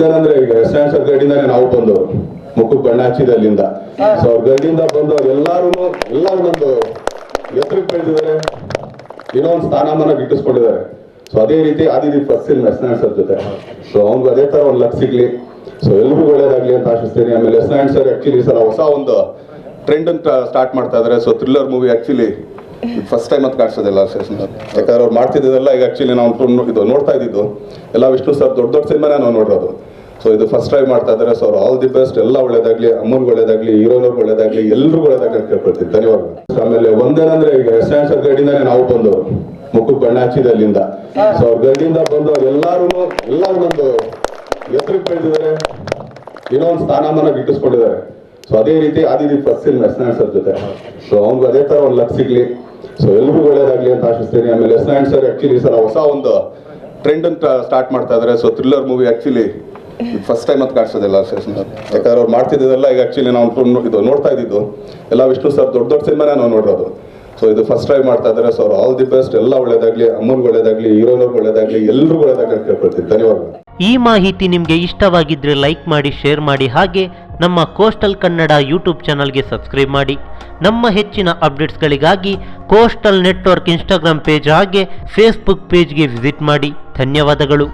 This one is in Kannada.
ಒಂದೇನಂದ್ರೆ ಈಗ ಎಸ್ ಸರ್ ಗೈಡಿಂದಾನೆ ನಾವು ಬಂದವರು ಮುಖಕ್ಕೆ ಬಣ್ಣ ಹಚ್ಚಿದ ಅಲ್ಲಿಂದ. ಸೊ ಅವ್ರ ಗೈಡಿಂದ ಬಂದವ್ರು ಎಲ್ಲರೂ ಒಂದು ಎತ್ತರಕ್ಕೆ ಬೆಳೆದಿದ್ದಾರೆ, ಏನೋ ಒಂದು ಸ್ಥಾನಮಾನ ಗಿಟ್ಟಿಸ್ಕೊಂಡಿದ್ದಾರೆ. ಸೊ ಅದೇ ರೀತಿ ಆದಿದೀಪ್ ಫಸ್ಟ್ ಫಿಲ್ಮ್ ಎಸ್ ಸರ್ ಜೊತೆ. ಸೊ ಅವ್ನಿಗೆ ಅದೇ ತರ ಒಂದು ಲಕ್ ಸಿಗ್ಲಿ, ಸೊ ಎಲ್ರಿಗೂ ಒಳ್ಳೇದಾಗ್ಲಿ ಅಂತ ಆಶಿಸ್ತೀನಿ. ಆಮೇಲೆ ಎಸ್ ಸರ್ ಆಕ್ಚುಲಿ ಸರ್ ಹೊಸ ಒಂದು ಟ್ರೆಂಡ್ ಅಂತ ಸ್ಟಾರ್ಟ್ ಮಾಡ್ತಾ ಇದ್ದಾರೆ. So thriller movie actually first time ಅಂತ ಕಾಣಿಸೋದಿಲ್ಲ ಯಾಕಂದ್ರೆ ಅವ್ರು ಮಾಡ್ತಿದ್ದೆಲ್ಲ ಈಗ ಆಕ್ಚುಲಿ ನಾವು ಇದು ನೋಡ್ತಾ ಇದ್ದಿದ್ದು ಎಲ್ಲ ವಿಷ್ಣು ಸರ್ ದೊಡ್ಡ ಸಿನಿಮಾನೇ ನಾವು ನೋಡಿರೋದು. ಸೊ ಇದು ಫಸ್ಟ್ ಟ್ರೈ ಮಾಡ್ತಾ ಇದ್ದಾರೆ. ಸೊ ಅವ್ರು ಆಲ್ ದಿ ಬೆಸ್ಟ್, ಎಲ್ಲ ಒಳ್ಳೇದಾಗ್ಲಿ, ಅಮ್ಮನ್ಗೆ ಒಳ್ಳೇದಾಗ್ಲಿ, ಹೀರೋನವ್ರಿಗೆ ಒಳ್ಳೇದಾಗ್ಲಿ, ಎಲ್ರಿಗೂ ಒಳ್ಳೇದಾಗ್ಲಿ ಅಂತ ಕೇಳ್ಕೊಳ್ತೀನಿ. ಧನ್ಯವಾದಗಳು. ಆಮೇಲೆ ಒಂದೇನಂದ್ರೆ ಈಗ ಎಸ್ ಸರ್ ಗೈಡಿಂದಾನೆ ನಾವು ಬಂದವರು ಮುಖಕ್ಕೆ ಬಣ್ಣ ಹಚ್ಚಿದ ಅಲ್ಲಿಂದ. ಸೊ ಅವ್ರ ಗೈಡಿಂದ ಬಂದವ್ರು ಎಲ್ಲರೂ ಒಂದು ಎತ್ತರಕ್ಕೆ ಬೆಳೆದಿದ್ದಾರೆ, ಏನೋ ಒಂದು ಸ್ಥಾನಮಾನ ಗಿಟ್ಟಿಸ್ಕೊಂಡಿದ್ದಾರೆ. ಸೊ ಅದೇ ರೀತಿ ಆದಿದೀಪ್ ಫಸ್ಟ್ ಫಿಲ್ಮ್ ಎಸ್ ಸರ್ ಜೊತೆ. ಸೊ ಅವ್ನಿಗೆ ಅದೇ ತರ ಒಂದು ಲಕ್ ಸಿಗ್ಲಿ, ಸೊ ಎಲ್ರಿಗೂ ಒಳ್ಳೇದಾಗ್ಲಿ ಅಂತ ಆಶಿಸ್ತೀನಿ. ಆಮೇಲೆ ಎಸ್ ಸರ್ ಆಕ್ಚುಲಿ ಸರ್ ಹೊಸ ಒಂದು ಟ್ರೆಂಡ್ ಅಂತ ಸ್ಟಾರ್ಟ್ ಮಾಡ್ತಾ ಇದ್ದಾರೆ. So thriller movie actually first time ಅಂತ ಕಾಣಿಸೋದಿಲ್ಲ ಯಾಕಂದ್ರೆ ಅವ್ರು ಮಾಡ್ತಿದ್ದೆಲ್ಲ ಈಗ ಆಕ್ಚುಲಿ ನಾವು ಇದು ನೋಡ್ತಾ ಇದ್ದಿದ್ದು ಎಲ್ಲ ವಿಷ್ಣು ಸರ್ ದೊಡ್ಡ ಸಿನಿಮಾನೇ ನಾವು ನೋಡಿರೋದು. ಸೊ ಇದು ಫಸ್ಟ್ ಟ್ರೈ ಮಾಡ್ತಾ ಇದ್ದಾರೆ. ಸೊ ಅವ್ರು ಆಲ್ ದಿ ಬೆಸ್ಟ್, ಎಲ್ಲ ಒಳ್ಳೇದಾಗ್ಲಿ, ಅಮ್ಮನ್ಗೆ ಒಳ್ಳೇದಾಗ್ಲಿ, ಹೀರೋನವ್ರಿಗೆ ಒಳ್ಳೇದಾಗ್ಲಿ, ಎಲ್ರಿಗೂ ಒಳ್ಳೇದಾಗ್ಲಿ ಅಂತ ಕೇಳ್ಕೊಳ್ತೀನಿ. ಧನ್ಯವಾದಗಳು. ಈ ಮಾಹಿತಿ ನಿಮಗೆ ಇಷ್ಟವಾಗಿದ್ರೆ ಲೈಕ್ ಮಾಡಿ, ಶೇರ್ ಮಾಡಿ, ಹಾಗೆ ನಮ್ಮ ಕೋಸ್ಟಲ್ ಕನ್ನಡ ಯೂಟ್ಯೂಬ್ ಚಾನಲ್ಗೆ ಸಬ್ಸ್ಕ್ರೈಬ್ ಮಾಡಿ. ನಮ್ಮ ಹೆಚ್ಚಿನ ಅಪ್ಡೇಟ್ಸ್ಗಳಿಗಾಗಿ ಕೋಸ್ಟಲ್ ನೆಟ್ವರ್ಕ್ ಇನ್ಸ್ಟಾಗ್ರಾಮ್ ಪೇಜ್ ಹಾಗೆ ಫೇಸ್ಬುಕ್ ಪೇಜ್ಗೆ ವಿಸಿಟ್ ಮಾಡಿ. ಧನ್ಯವಾದಗಳು.